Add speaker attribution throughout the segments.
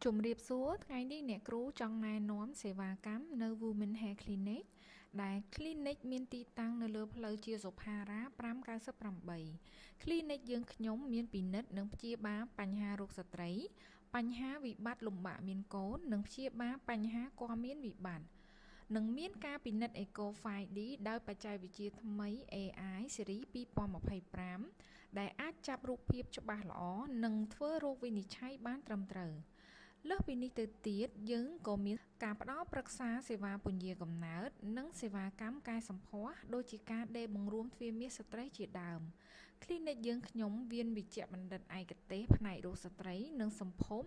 Speaker 1: ជំរាបសួរថ្ងៃនេះអ្នកគ្រូចង់ណែនាំសេវាកម្មនៅ Women Hair Clinic ដែល Clinic មានទីតាំងនៅលើផ្លូវជាសុផារ៉ា598 Clinic យើងខ្ញុំមានពិនិត្យនិងព្យាបាលបញ្ហារោគស្ត្រីបញ្ហាវិបត្តិលំបាកមានកូននិងព្យាបាលបញ្ហាគាំមានវិបត្តិនិងមានការពិនិត្យ Echo 5D ដោយបច្ចេកវិទ្យាថ្មី AI ស៊េរី2025ដែលអាចចាប់រូបភាពច្បាស់ល្អនិងធ្វើរោគវិនិច្ឆ័យបានត្រឹមត្រូវលើសពីនេះទៅទៀតយើងក៏មានការផ្ដល់ប្រឹក្សាសេវាពន្យាកំណើតនិងសេវាកម្មកែសម្ផស្សដូចជាការដេរបង្រួមទ្វារមាសស្ត្រីជាដើម Clinic យើងខ្ញុំមានវេជ្ជបណ្ឌិតឯកទេសផ្នែករោគស្ត្រីនិងសម្ភព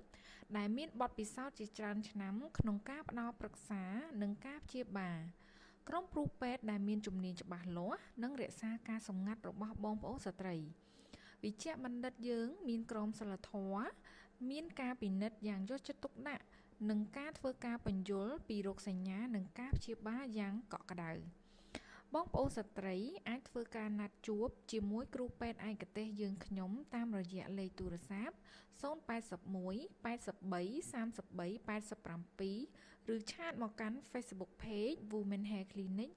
Speaker 1: ដែលមានបទពិសោធន៍ជាច្រើនឆ្នាំក្នុងការផ្ដល់ប្រឹក្សានិងការព្យាបាលក្រុមគ្រូពេទ្យដែលមានជំនាញច្បាស់លាស់និងរក្សាការសម្ងាត់របស់បងប្អូនស្ត្រីវេជ្ជបណ្ឌិតយើងមានក្រមសីលធម៌មានការពិនិត្យយ៉ាងយកចិត្តទុកដាក់និងការធ្វើការពន្យល់ពីរោគសញ្ញានិងការព្យាបាលយ៉ាងកក់ក្ដៅបងប្អូនស្ត្រីអាចធ្វើការណាត់ជួបជាមួយគ្រូពេទ្យឯកទេសយើងខ្ញុំតាមរយៈលេខទូរស័ព្ទ081 83 33 87ឬឆាតមកកាន់ Facebook Page Women Hair Clinic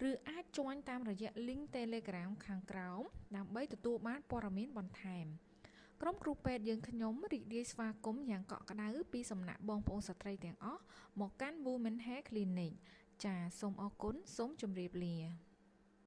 Speaker 1: ឬអាចjoinតាមរយៈ link Telegram ខាងក្រោមដើម្បីទទួលបានព័ត៌មានបន្ថែមក្រុមគ្រូពេទ្យយើងខ្ញុំរីករាយស្វាគមន៍យ៉ាងកក់ក្ដៅពីសំណាក់បងប្អូនស្ត្រីទាំងអស់មកកាន់ Women Hair Clinic ចាសសូមអរគុណសូមជម្រាបលា